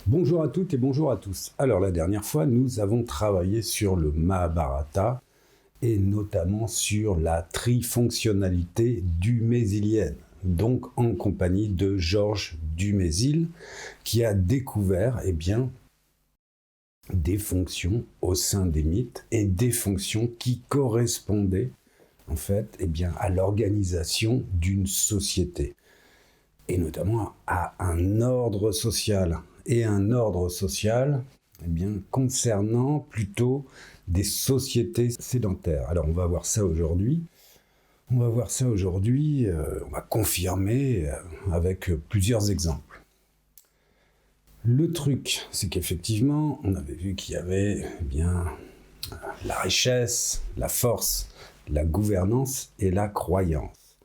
Bonjour à toutes et bonjour à tous. Alors la dernière fois, nous avons travaillé sur le Mahabharata et notamment sur la trifonctionnalité dumézilienne, donc en compagnie de Georges Dumézil, qui a découvert des fonctions au sein des mythes et des fonctions qui correspondaient en fait à l'organisation d'une société et notamment à un ordre social. Et un ordre social concernant plutôt des sociétés sédentaires. Alors on va voir ça aujourd'hui. On va confirmer avec plusieurs exemples. Le truc, c'est qu'effectivement, on avait vu qu'il y avait la richesse, la force, la gouvernance et la croyance.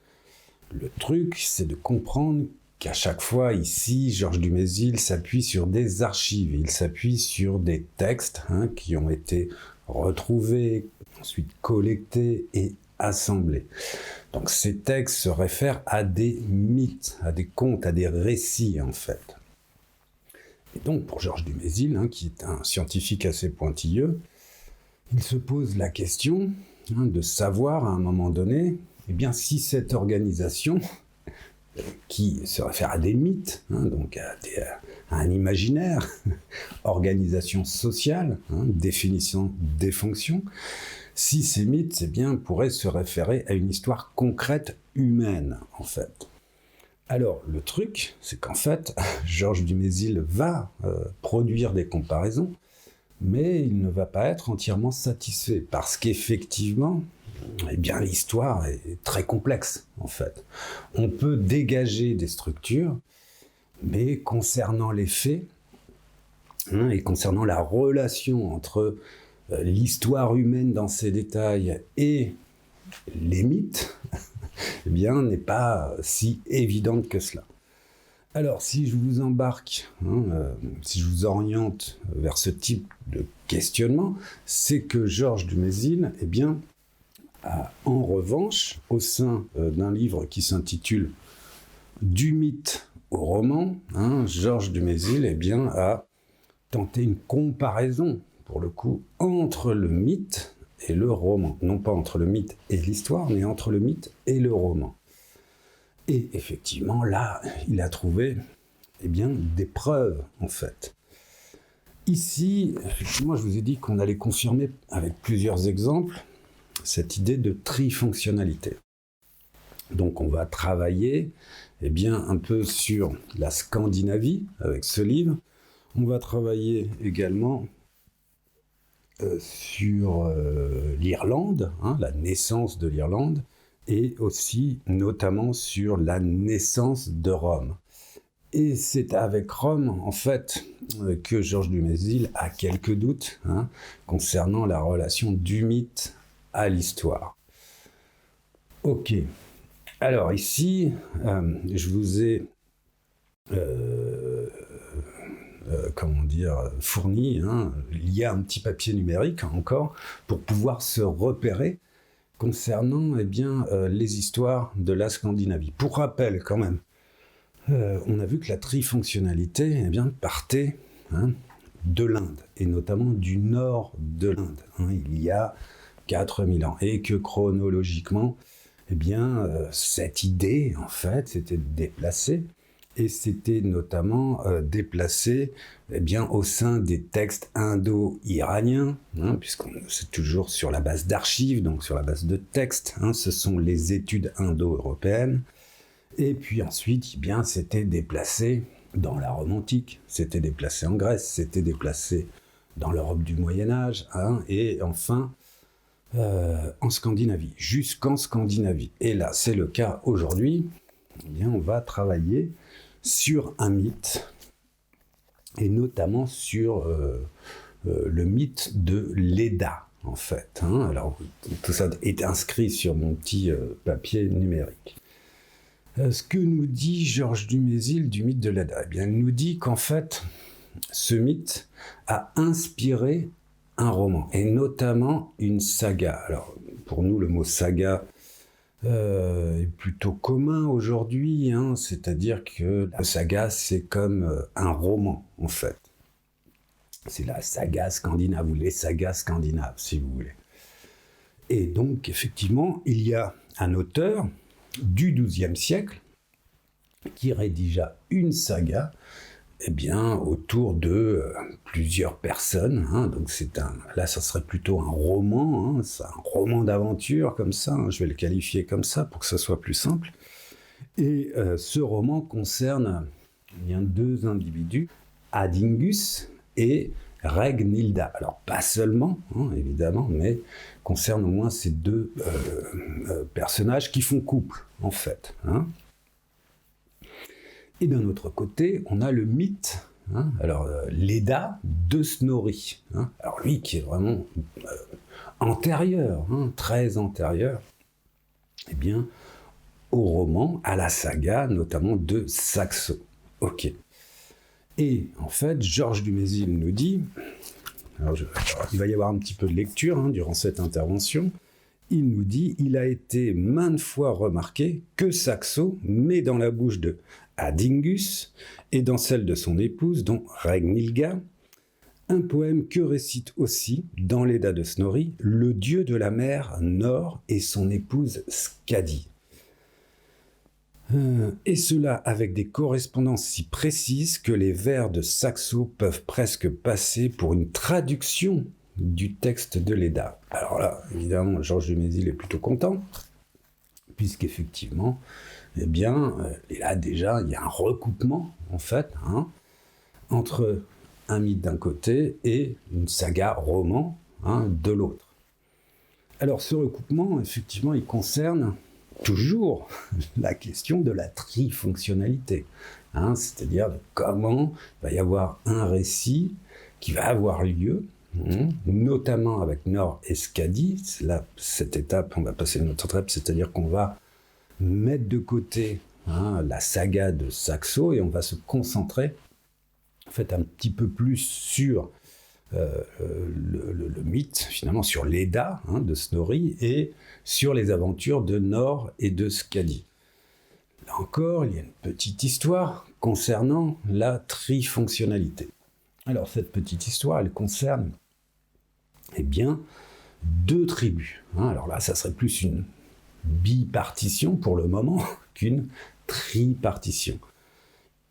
Le truc, c'est de comprendre qu'à chaque fois, ici, Georges Dumézil s'appuie sur des archives, il s'appuie sur des textes qui ont été retrouvés, ensuite collectés et assemblés. Donc ces textes se réfèrent à des mythes, à des contes, à des récits en fait. Et donc pour Georges Dumézil, qui est un scientifique assez pointilleux, il se pose la question de savoir à un moment donné si cette organisation qui se réfère à des mythes, donc à un imaginaire, organisation sociale, définition des fonctions, si ces mythes pourraient se référer à une histoire concrète humaine, en fait. Alors, le truc, c'est qu'en fait, Georges Dumézil va produire des comparaisons, mais il ne va pas être entièrement satisfait, parce qu'effectivement, l'histoire est très complexe, en fait. On peut dégager des structures, mais concernant les faits, et concernant la relation entre l'histoire humaine dans ses détails et les mythes, n'est pas si évidente que cela. Alors, si je vous embarque, si je vous oriente vers ce type de questionnement, c'est que Georges Dumézil, en revanche, au sein d'un livre qui s'intitule « Du mythe au roman », Georges Dumézil a tenté une comparaison, pour le coup, entre le mythe et le roman. Non pas entre le mythe et l'histoire, mais entre le mythe et le roman. Et effectivement, là, il a trouvé des preuves, en fait. Ici, effectivement, je vous ai dit qu'on allait confirmer avec plusieurs exemples cette idée de trifonctionnalité. Donc on va travailler un peu sur la Scandinavie avec ce livre. On va travailler également sur l'Irlande, la naissance de l'Irlande, et aussi notamment sur la naissance de Rome. Et c'est avec Rome, en fait, que Georges Dumézil a quelques doutes concernant la relation du mythe à l'histoire. Ok. Alors ici, je vous ai fourni, il y a un petit papier numérique encore pour pouvoir se repérer concernant les histoires de la Scandinavie. Pour rappel quand même, on a vu que la trifonctionnalité partait de l'Inde, et notamment du nord de l'Inde, il y a 4000 ans, et que chronologiquement, cette idée, en fait, s'était déplacée, et c'était notamment déplacé au sein des textes indo-iraniens, c'est toujours sur la base d'archives, donc sur la base de textes, ce sont les études indo-européennes, et puis ensuite, c'était déplacé dans la Rome antique, c'était déplacé en Grèce, c'était déplacé dans l'Europe du Moyen-Âge, et enfin en Scandinavie, jusqu'en Scandinavie. Et là, c'est le cas aujourd'hui, on va travailler sur un mythe, et notamment sur le mythe de l'Edda, en fait. Alors, tout ça est inscrit sur mon petit papier numérique. Ce que nous dit Georges Dumézil du mythe de l'Edda, il nous dit qu'en fait, ce mythe a inspiré un roman, et notamment une saga. Alors, pour nous, le mot saga est plutôt commun aujourd'hui, c'est-à-dire que la saga, c'est comme un roman, en fait. C'est la saga scandinave ou les sagas scandinaves, si vous voulez. Et donc, effectivement, il y a un auteur du XIIe siècle qui rédigea une saga autour de plusieurs personnes. Donc là, ça serait plutôt un roman, c'est un roman d'aventure comme ça, je vais le qualifier comme ça pour que ça soit plus simple. Et ce roman concerne deux individus, Adingus et Regnhilda. Alors pas seulement, évidemment, mais concerne au moins ces deux personnages qui font couple, en fait. Et d'un autre côté, on a le mythe, l'Edda de Snorri. Alors lui qui est vraiment antérieur, très antérieur, au roman, à la saga, notamment de Saxo. Ok. Et en fait, Georges Dumézil nous dit, il va y avoir un petit peu de lecture durant cette intervention, il nous dit, il a été maintes fois remarqué que Saxo met dans la bouche de Adingus et dans celle de son épouse, dont Regnhilda, un poème que récite aussi, dans l'Edda de Snorri, le dieu de la mer Nord et son épouse Skadi. Et cela avec des correspondances si précises que les vers de Saxo peuvent presque passer pour une traduction du texte de l'Edda. Alors là, évidemment, Georges Dumézil est plutôt content, puisqu'effectivement, là déjà, il y a un recoupement, en fait, entre un mythe d'un côté et une saga roman de l'autre. Alors ce recoupement, effectivement, il concerne toujours la question de la trifonctionnalité, c'est-à-dire de comment il va y avoir un récit qui va avoir lieu, notamment avec Nord et Skadi. Là, cette étape, on va passer notre étape, c'est-à-dire qu'on va mettre de côté la saga de Saxo et on va se concentrer en fait un petit peu plus sur le mythe, finalement sur l'Edda de Snorri et sur les aventures de Nord et de Skadi. Là encore, il y a une petite histoire concernant la trifonctionnalité. Alors cette petite histoire, elle concerne deux tribus. Alors là, ça serait plus une bipartition pour le moment qu'une tripartition.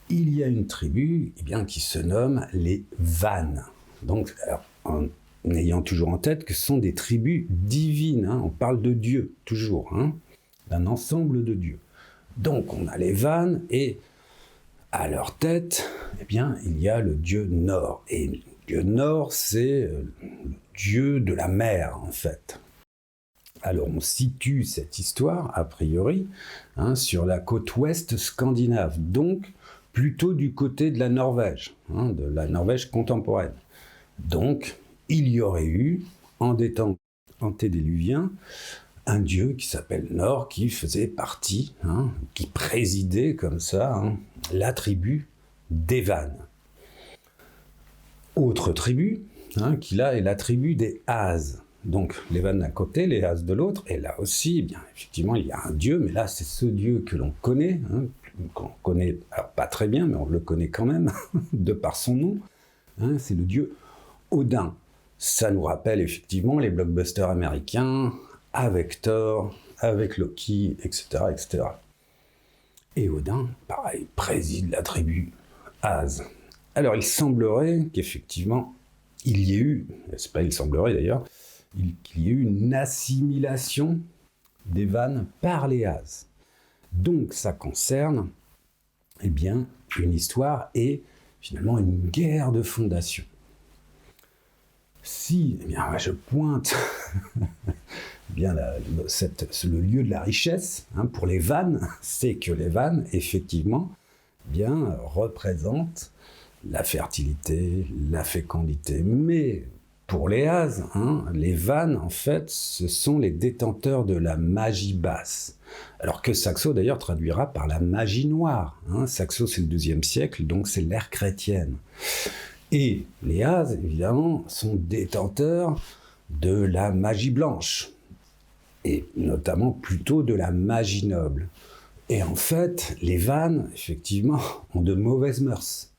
Il y a une tribu qui se nomme les Vannes. Donc, en ayant toujours en tête que ce sont des tribus divines, on parle de Dieu, toujours, d'un ensemble de dieux. Donc, on a les Vannes, et à leur tête, il y a le dieu Nord. Et le dieu Nord, c'est le dieu de la mer, en fait. Alors, on situe cette histoire, a priori, sur la côte ouest scandinave, donc plutôt du côté de la Norvège, de la Norvège contemporaine. Donc, il y aurait eu, en des temps antédiluviens, un dieu qui s'appelle Nord, qui faisait partie, qui présidait comme ça, la tribu des Vannes. Autre tribu, qui là est la tribu des Ases. Donc, les Vannes d'un côté, les Ases de l'autre, et là aussi, effectivement, il y a un dieu, mais là, c'est ce dieu que l'on connaît, qu'on connaît, alors pas très bien, mais on le connaît quand même, de par son nom, c'est le dieu Odin. Ça nous rappelle effectivement les blockbusters américains, avec Thor, avec Loki, etc., etc. Et Odin, pareil, préside la tribu Ase. Alors il semblerait qu'effectivement, il y ait eu, c'est pas il semblerait d'ailleurs, qu'il y ait eu une assimilation des Vannes par les Ases. Donc ça concerne, une histoire et finalement une guerre de fondation. Si je pointe le lieu de la richesse pour les Vannes, c'est que les Vannes, effectivement, représentent la fertilité, la fécondité. Mais pour les Ases, les Vannes, en fait, ce sont les détenteurs de la magie basse. Alors que Saxo, d'ailleurs, traduira par la magie noire. Saxo, c'est le XIIe siècle, donc c'est l'ère chrétienne. Et les Ases, évidemment, sont détenteurs de la magie blanche, et notamment plutôt de la magie noble. Et en fait, les Vannes, effectivement, ont de mauvaises mœurs.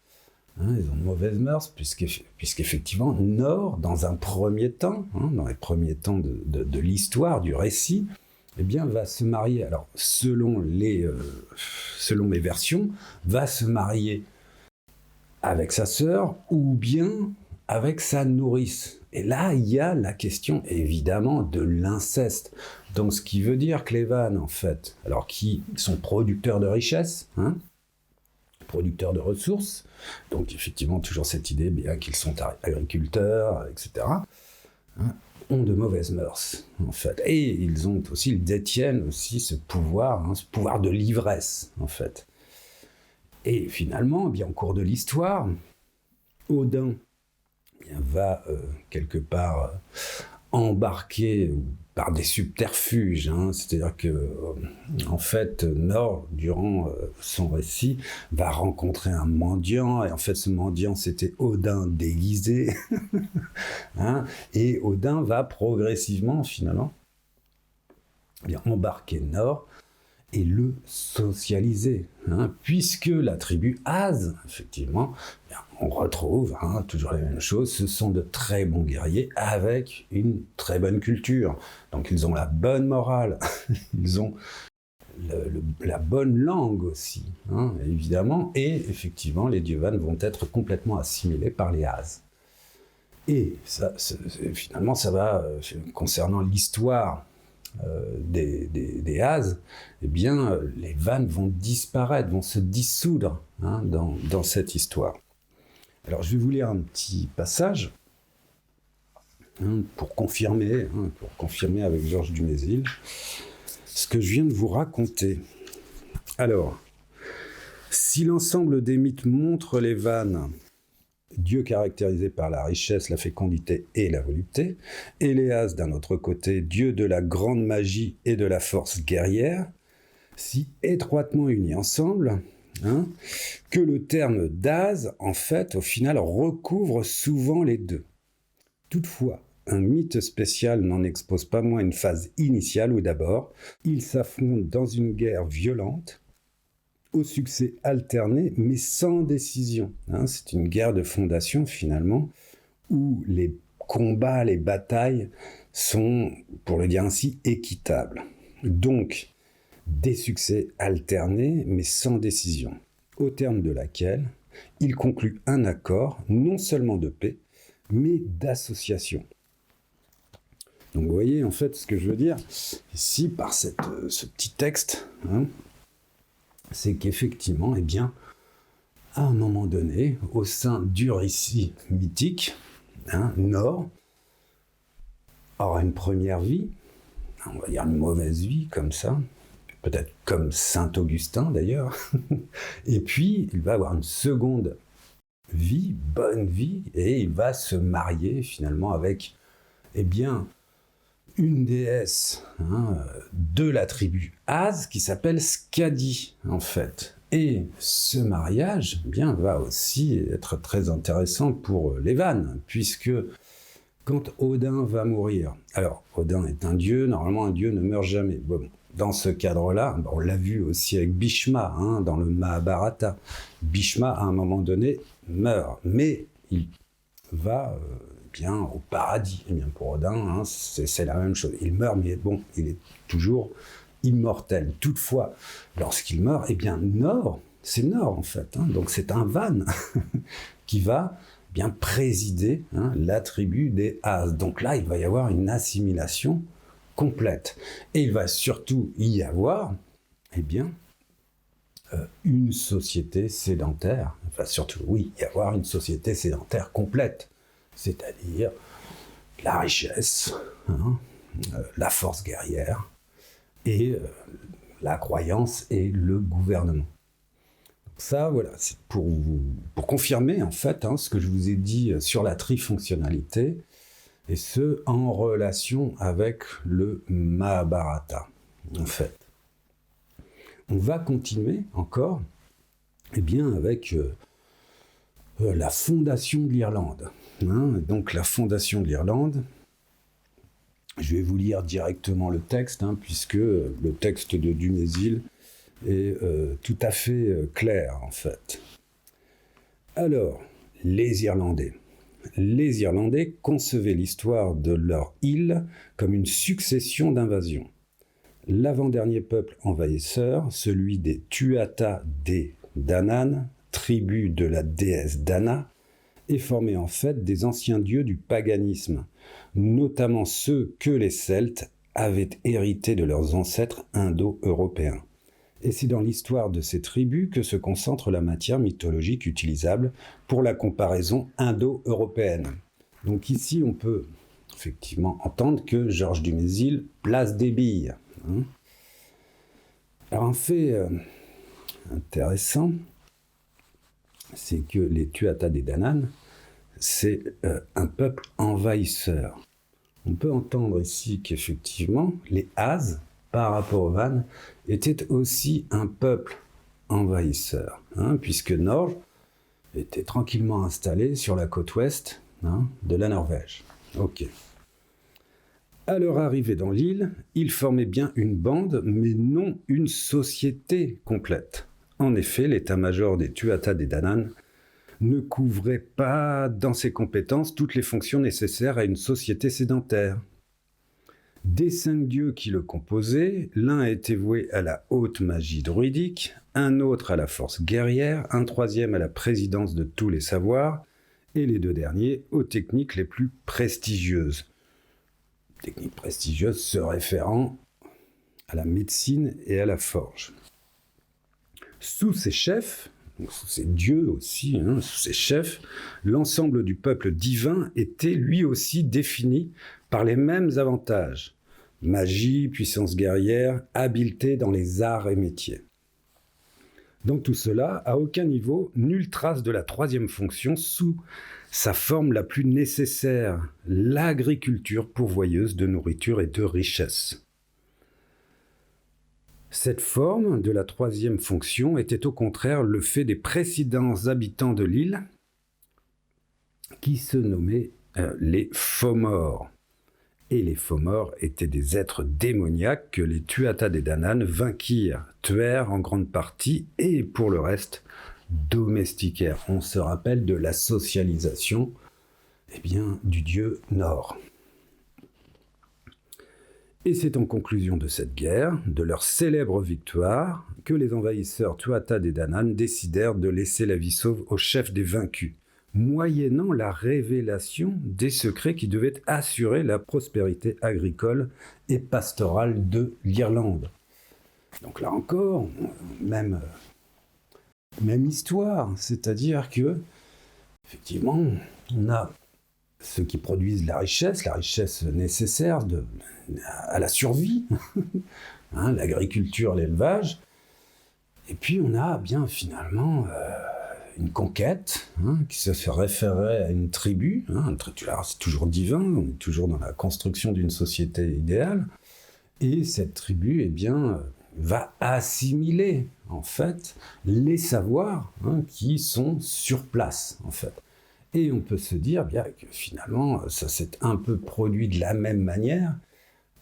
Ils ont de mauvaises mœurs, puisqu'effectivement, Nor, dans un premier temps, dans les premiers temps de l'histoire, du récit, eh bien, va se marier. Alors, selon mes versions, va se marier avec sa sœur ou bien avec sa nourrice. Et là, il y a la question, évidemment, de l'inceste. Donc, ce qui veut dire que les Vannes, en fait, alors qui sont producteurs de richesses, producteurs de ressources, donc effectivement, toujours cette idée bien qu'ils sont agriculteurs, etc., ont de mauvaises mœurs, en fait. Et ils détiennent aussi ce pouvoir de l'ivresse, en fait. Et finalement, bien au cours de l'histoire, Odin va quelque part embarqué par des subterfuges, c'est-à-dire que en fait Nor, durant son récit, va rencontrer un mendiant, et en fait ce mendiant c'était Odin déguisé, et Odin va progressivement finalement embarquer Nor et le socialiser, puisque la tribu Az, effectivement, on retrouve toujours les mêmes choses, ce sont de très bons guerriers avec une très bonne culture. Donc ils ont la bonne morale, ils ont la bonne langue aussi, évidemment, et effectivement les dieux Vannes vont être complètement assimilés par les Az. Et ça, finalement, ça va, concernant l'histoire des Az, eh bien, les Vannes vont disparaître, vont se dissoudre dans cette histoire. Alors, je vais vous lire un petit passage pour confirmer avec Georges Dumézil ce que je viens de vous raconter. Alors, si l'ensemble des mythes montre les Vannes, dieux caractérisés par la richesse, la fécondité et la volupté, et les As, d'un autre côté, dieux de la grande magie et de la force guerrière, si étroitement unis ensemble, que le terme d'As, en fait, au final, recouvre souvent les deux. Toutefois, un mythe spécial n'en expose pas moins une phase initiale où d'abord, ils s'affrontent dans une guerre violente, au succès alterné, mais sans décision. C'est une guerre de fondation, finalement, où les combats, les batailles sont, pour le dire ainsi, équitables. Donc, des succès alternés, mais sans décision, au terme de laquelle il conclut un accord, non seulement de paix, mais d'association. Donc vous voyez, en fait, ce que je veux dire ici, par ce petit texte, c'est qu'effectivement, eh bien, à un moment donné, au sein du récit mythique, Nor aura une première vie, on va dire une mauvaise vie, comme ça, peut-être comme Saint Augustin d'ailleurs, et puis il va avoir une seconde vie, bonne vie, et il va se marier finalement avec, eh bien, une déesse de la tribu Az qui s'appelle Skadi, en fait. Et ce mariage va aussi être très intéressant pour les Vannes, puisque quand Odin va mourir, alors Odin est un dieu, normalement un dieu ne meurt jamais. Bon, dans ce cadre-là, on l'a vu aussi avec Bhishma, dans le Mahabharata. Bhishma, à un moment donné, meurt, mais il va au paradis. Et bien pour Odin, c'est la même chose. Il meurt, mais bon, il est toujours immortel. Toutefois, lorsqu'il meurt, Nor, c'est Nor en fait. Donc c'est un Van qui va présider la tribu des As. Donc là, il va y avoir une assimilation complète. Et il va surtout y avoir, une société sédentaire. Enfin, surtout, y avoir une société sédentaire complète. C'est-à-dire la richesse, la force guerrière, et la croyance et le gouvernement. Ça, voilà, c'est pour confirmer en fait ce que je vous ai dit sur la trifonctionnalité, et ce en relation avec le Mahabharata, en fait. On va continuer encore, avec la fondation de l'Irlande. Donc la fondation de l'Irlande, je vais vous lire directement le texte, puisque le texte de Dumézil est tout à fait clair, en fait. Alors, les Irlandais. Les Irlandais concevaient l'histoire de leur île comme une succession d'invasions. L'avant-dernier peuple envahisseur, celui des Tuatha Dé Danann, tribu de la déesse Dana, est formé en fait des anciens dieux du paganisme, notamment ceux que les Celtes avaient hérités de leurs ancêtres indo-européens. Et c'est dans l'histoire de ces tribus que se concentre la matière mythologique utilisable pour la comparaison indo-européenne. Donc ici, on peut effectivement entendre que Georges Dumézil place des billes. Alors un fait intéressant, c'est que les Tuatha Dé Danann, c'est un peuple envahisseur. On peut entendre ici qu'effectivement, les Az, par rapport aux Vannes, étaient aussi un peuple envahisseur, puisque Norge était tranquillement installé sur la côte ouest de la Norvège. Ok. À leur arrivée dans l'île, ils formaient bien une bande, mais non une société complète. En effet, l'état-major des Tuatha Dé Danann ne couvrait pas dans ses compétences toutes les fonctions nécessaires à une société sédentaire. Des 5 dieux qui le composaient, l'un était voué à la haute magie druidique, un autre à la force guerrière, un troisième à la présidence de tous les savoirs, et les 2 derniers aux techniques les plus prestigieuses. Techniques prestigieuses se référant à la médecine et à la forge. Sous ces chefs, donc sous ces dieux aussi, sous ces chefs, l'ensemble du peuple divin était lui aussi défini par les mêmes avantages. Magie, puissance guerrière, habileté dans les arts et métiers. Dans tout cela, à aucun niveau, nulle trace de la 3e fonction sous sa forme la plus nécessaire, l'agriculture pourvoyeuse de nourriture et de richesse. Cette forme de la 3e fonction était au contraire le fait des précédents habitants de l'île qui se nommaient les Fomors. Et les Fomors étaient des êtres démoniaques que les Tuatha Dé Danann vainquirent, tuèrent en grande partie et pour le reste domestiquèrent. On se rappelle de la socialisation du dieu Nord. Et c'est en conclusion de cette guerre, de leur célèbre victoire, que les envahisseurs Tuatha Dé Danann décidèrent de laisser la vie sauve au chef des vaincus, moyennant la révélation des secrets qui devaient assurer la prospérité agricole et pastorale de l'Irlande. Donc là encore, même histoire, c'est-à-dire que, effectivement, on a ceux qui produisent la richesse nécessaire à la survie, l'agriculture, l'élevage, et puis on a bien finalement une conquête qui se référait à une tribu, alors c'est toujours divin, on est toujours dans la construction d'une société idéale, et cette tribu va assimiler en fait les savoirs qui sont sur place en fait. Et on peut se dire bien que finalement, ça s'est un peu produit de la même manière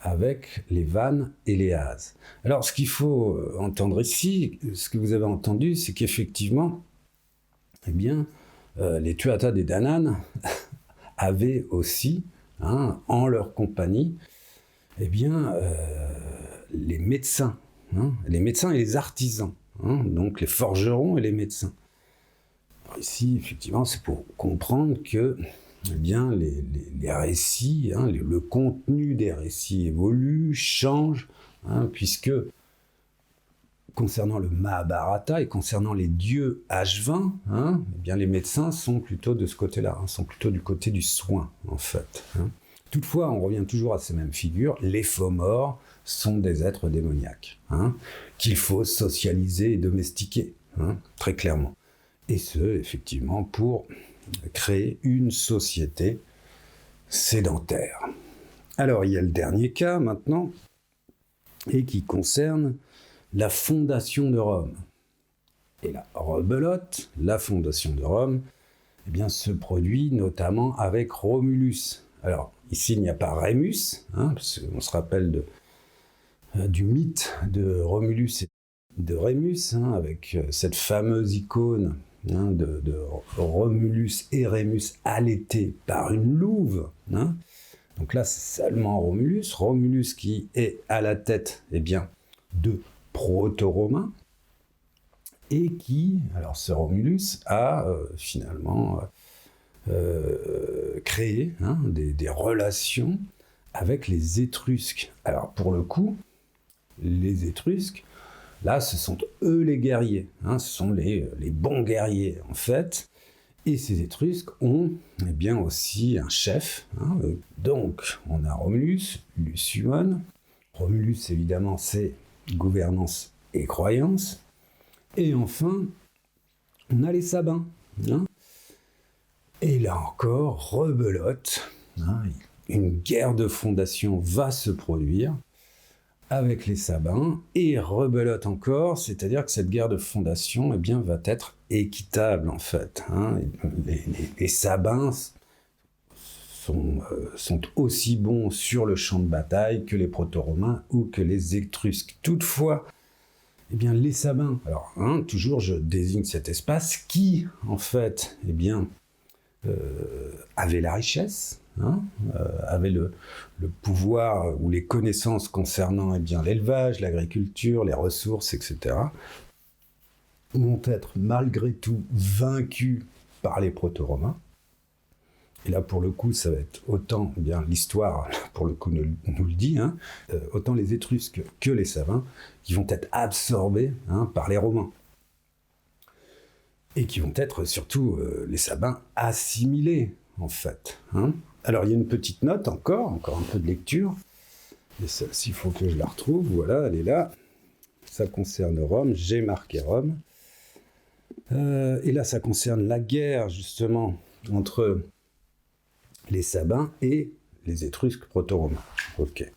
avec les Vannes et les Az. Alors, ce qu'il faut entendre ici, ce que vous avez entendu, c'est qu'effectivement, les Tuatha Dé Danann avaient aussi, en leur compagnie, les médecins et les artisans, donc les forgerons et les médecins. Alors ici, effectivement, c'est pour comprendre que les récits, le contenu des récits évolue, change, puisque concernant le Mahabharata et concernant les dieux H20, les médecins sont plutôt de ce côté-là, sont plutôt du côté du soin, en fait. Toutefois, on revient toujours à ces mêmes figures, les Fomors sont des êtres démoniaques, qu'il faut socialiser et domestiquer, très clairement. Et ce, effectivement, pour créer une société sédentaire. Alors, il y a le dernier cas, maintenant, et qui concerne la fondation de Rome. Et la rebelote, la fondation de Rome, se produit notamment avec Romulus. Alors, ici, il n'y a pas Rémus, parce qu'on se rappelle du mythe de Romulus et de Rémus, avec cette fameuse icône de Romulus et Rémus allaité par une louve. Donc là, c'est seulement Romulus. Romulus qui est à la tête de proto-romains et qui, alors ce Romulus, a finalement créé des relations avec les Étrusques. Alors pour le coup, les Étrusques, là, ce sont eux les guerriers, ce sont les bons guerriers en fait. Et ces Étrusques ont aussi un chef. Donc, on a Romulus, Lucion. Romulus, évidemment, c'est gouvernance et croyance. Et enfin, on a les Sabins. Et là encore, rebelote. Une guerre de fondation va se produire avec les Sabins, et rebelote encore, c'est-à-dire que cette guerre de fondation va être équitable en fait. Les Sabins sont aussi bons sur le champ de bataille que les proto-romains ou que les Étrusques. Toutefois, les Sabins, alors toujours je désigne cet espace qui en fait avait la richesse, avait le pouvoir ou les connaissances concernant l'élevage, l'agriculture, les ressources, etc., vont être malgré tout vaincus par les proto-romains. Et là, pour le coup, ça va être autant, l'histoire, pour le coup, nous le dit, autant les Étrusques que les Sabins, qui vont être absorbés par les Romains. Et qui vont être, surtout, les Sabins, assimilés, en fait. Alors, il y a une petite note encore un peu de lecture. Et celle-ci, il faut que je la retrouve. Voilà, elle est là. Ça concerne Rome. J'ai marqué Rome. Et là, ça concerne la guerre, justement, entre les Sabins et les Étrusques proto-romains. Ok.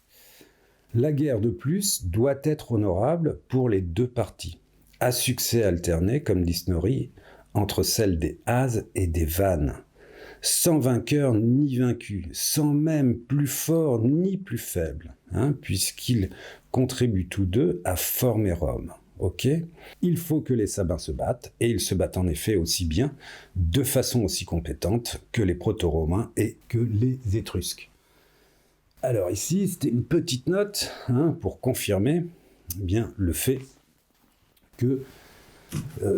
La guerre, de plus, doit être honorable pour les deux parties, à succès alterné, comme dit Snorri, entre celle des Ases et des Vannes, sans vainqueur ni vaincu, sans même plus fort ni plus faible, puisqu'ils contribuent tous deux à former Rome. Ok ? Il faut que les Sabins se battent, et ils se battent en effet aussi bien, de façon aussi compétente que les proto-romains et que les Étrusques. Alors ici, c'était une petite note pour confirmer le fait que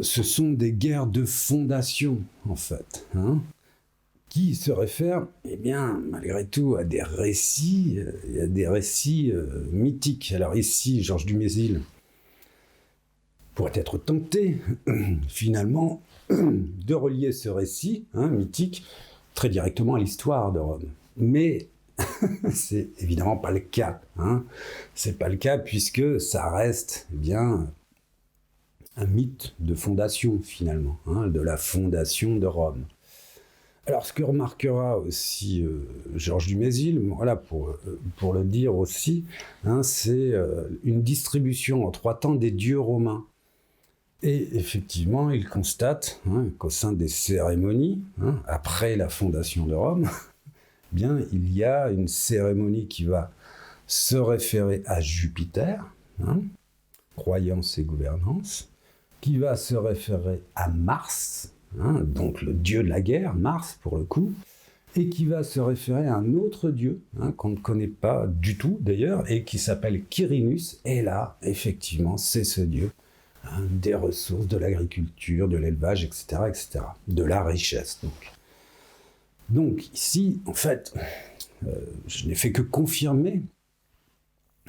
ce sont des guerres de fondation, en fait, qui se réfèrent, malgré tout, à des récits, mythiques. Alors ici, Georges Dumézil pourrait être tenté, finalement, de relier ce récit mythique très directement à l'histoire de Rome. Mais c'est évidemment pas le cas. C'est pas le cas puisque ça reste un mythe de fondation, finalement, de la fondation de Rome. Alors, ce que remarquera aussi Georges Dumézil, voilà, pour le dire aussi, c'est une distribution en 3 temps des dieux romains. Et effectivement, il constate qu'au sein des cérémonies, après la fondation de Rome, il y a une cérémonie qui va se référer à Jupiter, croyance et gouvernance, qui va se référer à Mars, donc le dieu de la guerre, Mars pour le coup, et qui va se référer à un autre dieu qu'on ne connaît pas du tout d'ailleurs, et qui s'appelle Quirinus, et là, effectivement, c'est ce dieu des ressources, de l'agriculture, de l'élevage, etc., de la richesse. Donc ici, en fait, je n'ai fait que confirmer,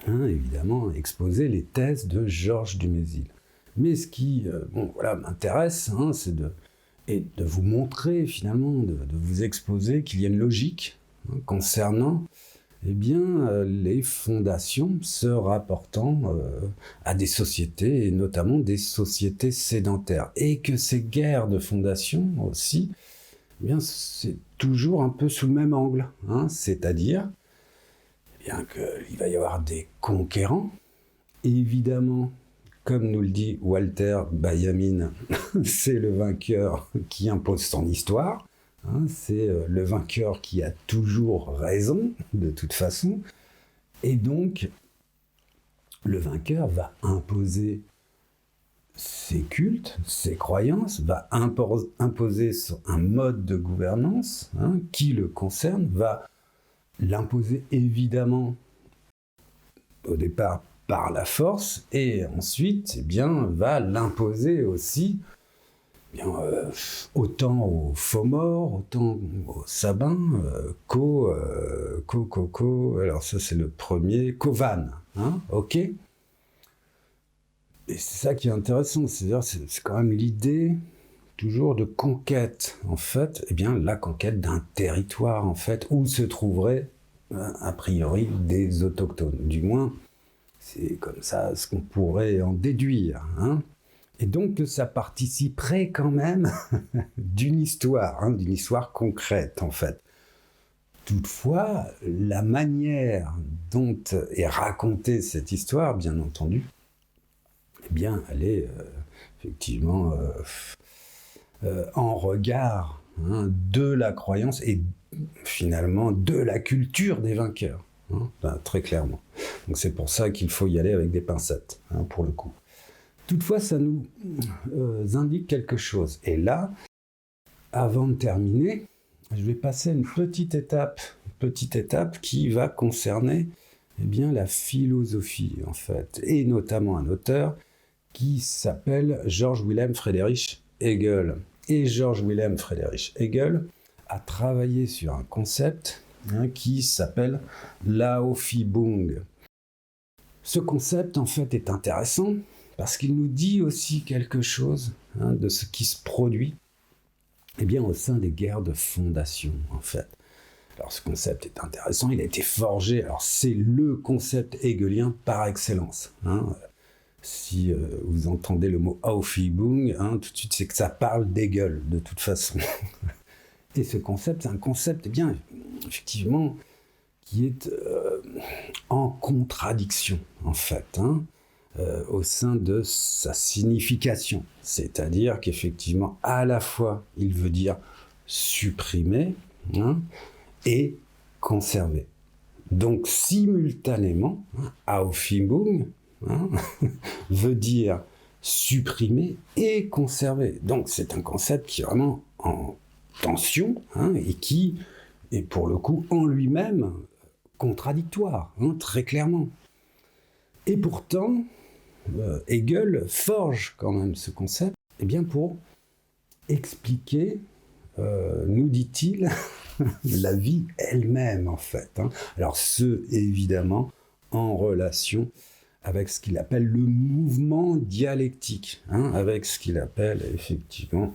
évidemment, exposer les thèses de Georges Dumézil. Mais ce qui m'intéresse, c'est de vous montrer, finalement, de vous exposer qu'il y a une logique concernant les fondations se rapportant à des sociétés, et notamment des sociétés sédentaires. Et que ces guerres de fondation aussi, c'est toujours un peu sous le même angle. C'est-à-dire qu'il va y avoir des conquérants. Évidemment, comme nous le dit Walter Benjamin, c'est le vainqueur qui impose son histoire. C'est le vainqueur qui a toujours raison, de toute façon. Et donc, le vainqueur va imposer ses cultes, ses croyances, va imposer un mode de gouvernance qui le concerne, va l'imposer évidemment au départ par la force, et ensuite va l'imposer aussi autant aux Fomors, autant aux Sabins, alors ça c'est le premier, qu'aux Vannes, ok. Et c'est ça qui est intéressant, c'est-à-dire c'est quand même l'idée toujours de conquête, en fait, la conquête d'un territoire, en fait, où se trouveraient, a priori, des autochtones. Du moins, c'est comme ça ce qu'on pourrait en déduire, Et donc, ça participerait quand même d'une histoire concrète, en fait. Toutefois, la manière dont est racontée cette histoire, bien entendu, elle est effectivement en regard de la croyance et finalement de la culture des vainqueurs, très clairement. Donc c'est pour ça qu'il faut y aller avec des pincettes, pour le coup. Toutefois, ça nous indique quelque chose. Et là, avant de terminer, je vais passer à une petite étape qui va concerner la philosophie, en fait, et notamment un auteur qui s'appelle Georg Wilhelm Friedrich Hegel. Et Georg Wilhelm Friedrich Hegel a travaillé sur un concept qui s'appelle l'Aufhebung. Ce concept, en fait, est intéressant parce qu'il nous dit aussi quelque chose de ce qui se produit au sein des guerres de fondation, en fait. Alors, ce concept est intéressant, il a été forgé, alors c'est le concept hegelien par excellence. Si vous entendez le mot Aufhebung, tout de suite, c'est que ça parle d'Hegel, de toute façon. Et ce concept, c'est un concept, effectivement, qui est en contradiction, en fait, au sein de sa signification. C'est-à-dire qu'effectivement, à la fois, il veut dire supprimer et conserver. Donc, simultanément, Aufhebung veut dire supprimer et conserver. Donc, c'est un concept qui est vraiment en tension et qui est pour le coup en lui-même contradictoire, très clairement. Et pourtant, Hegel forge quand même ce concept pour expliquer, nous dit-il, la vie elle-même, en fait. Alors, évidemment, en relation avec ce qu'il appelle le mouvement dialectique, avec ce qu'il appelle effectivement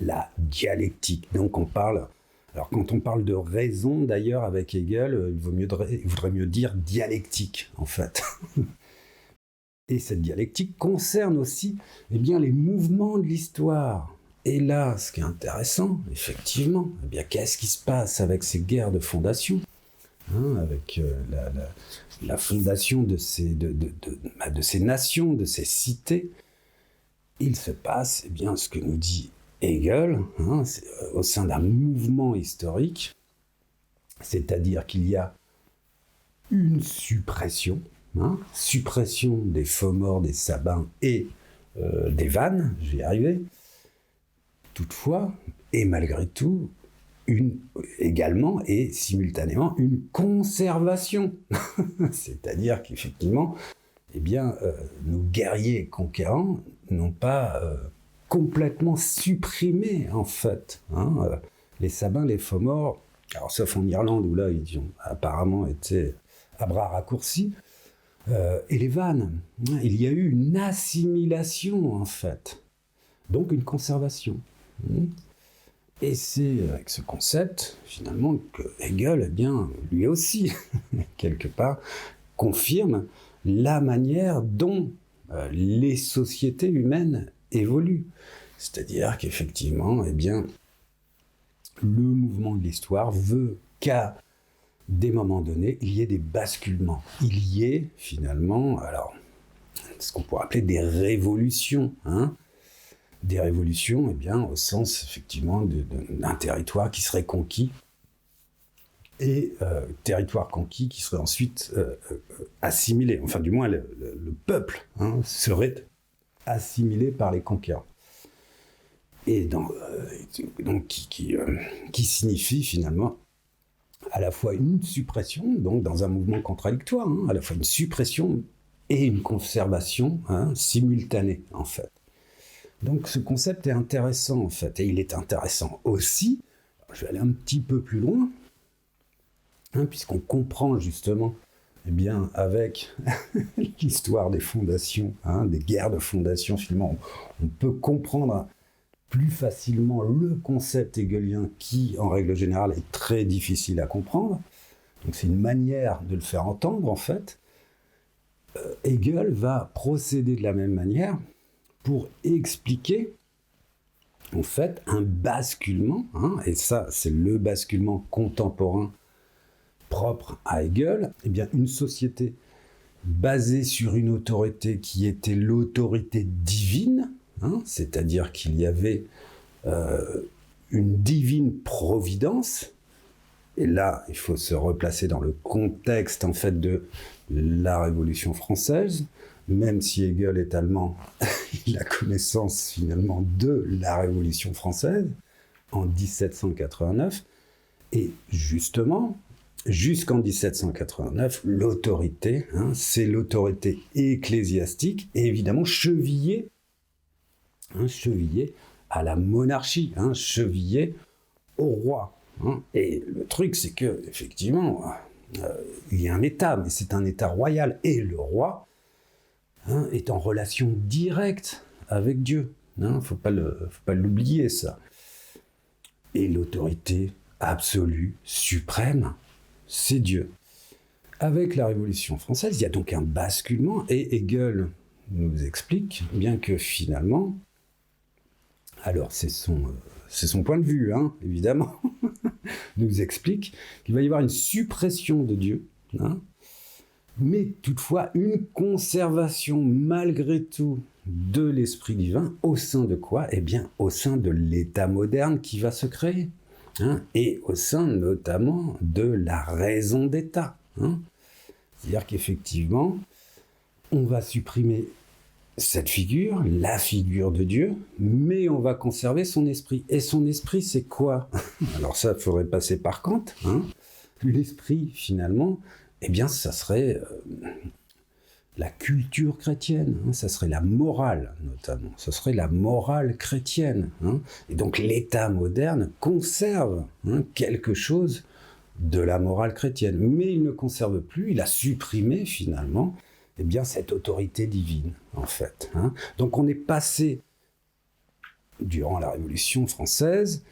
la dialectique. Donc on parle, alors quand on parle de raison d'ailleurs avec Hegel, il vaudrait mieux dire dialectique en fait. Et cette dialectique concerne aussi les mouvements de l'histoire. Et là, ce qui est intéressant, effectivement, qu'est-ce qui se passe avec ces guerres de fondation, avec la fondation de ces nations, de ces cités. Il se passe ce que nous dit Hegel, au sein d'un mouvement historique, c'est-à-dire qu'il y a une suppression des Fomors, des Sabins et des Vannes, je vais y arriver. Toutefois, et malgré tout, également et simultanément une conservation. C'est-à-dire qu'effectivement, nos guerriers conquérants n'ont pas complètement supprimé, en fait, les Sabins, les Fomors, alors sauf en Irlande où là ils ont apparemment été à bras raccourcis, et les Vannes. Il y a eu une assimilation, en fait, donc une conservation. Et c'est avec ce concept, finalement, que Hegel, lui aussi, quelque part, confirme la manière dont les sociétés humaines évoluent. C'est-à-dire qu'effectivement, le mouvement de l'histoire veut qu'à des moments donnés, il y ait des basculements. Il y ait, finalement, alors, ce qu'on pourrait appeler des révolutions, des révolutions, au sens, effectivement, d'un territoire qui serait conquis, et territoire conquis qui serait ensuite assimilé. Enfin, du moins, le peuple serait assimilés par les conquérants. Et donc qui signifie finalement à la fois une suppression, donc dans un mouvement contradictoire, à la fois une suppression et une conservation simultanée, en fait. Donc ce concept est intéressant, en fait, et il est intéressant aussi, je vais aller un petit peu plus loin, puisqu'on comprend justement, avec l'histoire des fondations, des guerres de fondation, finalement, on peut comprendre plus facilement le concept hegelien qui, en règle générale, est très difficile à comprendre. Donc c'est une manière de le faire entendre, en fait. Hegel va procéder de la même manière pour expliquer, en fait, un basculement, et ça, c'est le basculement contemporain propre à Hegel, une société basée sur une autorité qui était l'autorité divine, c'est-à-dire qu'il y avait une divine providence, et là, il faut se replacer dans le contexte, en fait, de la Révolution française, même si Hegel est allemand, il a connaissance, finalement, de la Révolution française, en 1789, et justement, jusqu'en 1789, l'autorité, c'est l'autorité ecclésiastique, et évidemment chevillée à la monarchie, chevillée au roi. Et le truc, c'est que effectivement, il y a un État, mais c'est un État royal, et le roi est en relation directe avec Dieu. Faut pas l'oublier, ça. Et l'autorité absolue, suprême, c'est Dieu. Avec la Révolution française, il y a donc un basculement, et Hegel nous explique bien que finalement, alors c'est son point de vue, évidemment, nous explique qu'il va y avoir une suppression de Dieu, mais toutefois une conservation malgré tout de l'esprit divin au sein de quoi ? Au sein de l'État moderne qui va se créer, et au sein notamment de la raison d'État. C'est-à-dire qu'effectivement, on va supprimer cette figure, la figure de Dieu, mais on va conserver son esprit. Et son esprit, c'est quoi ? Alors ça, il faudrait passer par Kant. L'esprit, finalement, ça serait la culture chrétienne, ça serait la morale, notamment. Ce serait la morale chrétienne. Et donc l'État moderne conserve quelque chose de la morale chrétienne. Mais il ne conserve plus, il a supprimé, finalement, cette autorité divine, en fait. Donc on est passé, durant la Révolution française,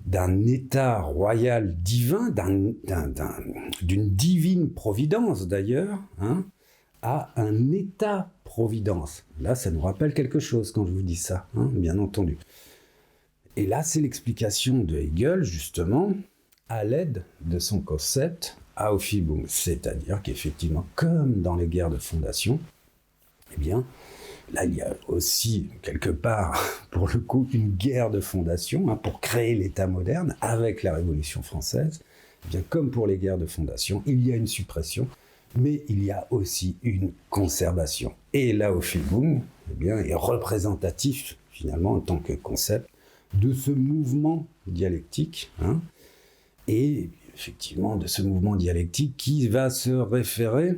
d'un État royal divin, d'une divine providence d'ailleurs, à un État-providence. Là, ça nous rappelle quelque chose quand je vous dis ça, bien entendu. Et là, c'est l'explication de Hegel, justement, à l'aide de son concept Aufhebung, c'est-à-dire qu'effectivement, comme dans les guerres de fondation, là, il y a aussi, quelque part, pour le coup, une guerre de fondation, pour créer l'État moderne, avec la Révolution française. Comme pour les guerres de fondation, il y a une suppression, mais il y a aussi une conservation. Et l'Aufhebung est représentatif, finalement, en tant que concept, de ce mouvement dialectique, et effectivement de ce mouvement dialectique qui va se référer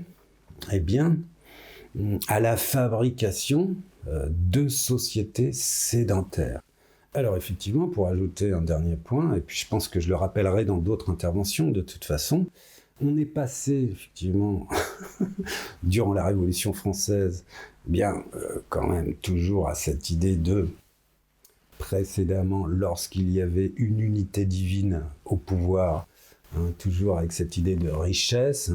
à la fabrication de sociétés sédentaires. Alors effectivement, pour ajouter un dernier point, et puis je pense que je le rappellerai dans d'autres interventions de toute façon, on est passé effectivement durant la Révolution française, quand même toujours à cette idée de précédemment, lorsqu'il y avait une unité divine au pouvoir, toujours avec cette idée de richesse,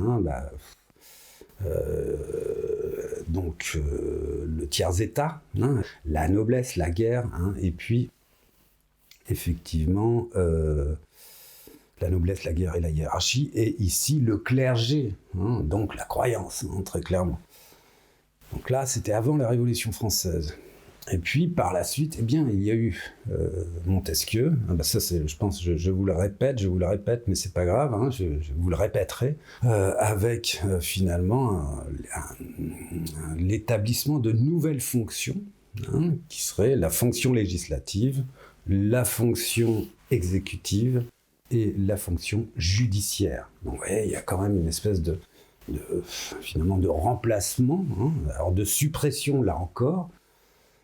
le tiers-état, la noblesse, la guerre, et puis effectivement la noblesse, la guerre et la hiérarchie, et ici le clergé, donc la croyance, très clairement. Donc là, c'était avant la Révolution française. Et puis, par la suite, il y a eu Montesquieu. Ça, je pense, je vous le répète, mais c'est pas grave, je vous le répéterai, avec finalement l'établissement de nouvelles fonctions qui serait la fonction législative, la fonction exécutive et la fonction judiciaire. Donc, vous voyez, il y a quand même une espèce finalement de remplacement, alors de suppression là encore,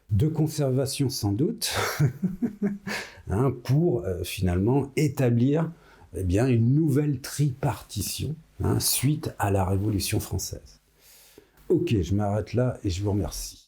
de conservation sans doute, pour finalement établir une nouvelle tripartition suite à la Révolution française. Ok, je m'arrête là et je vous remercie.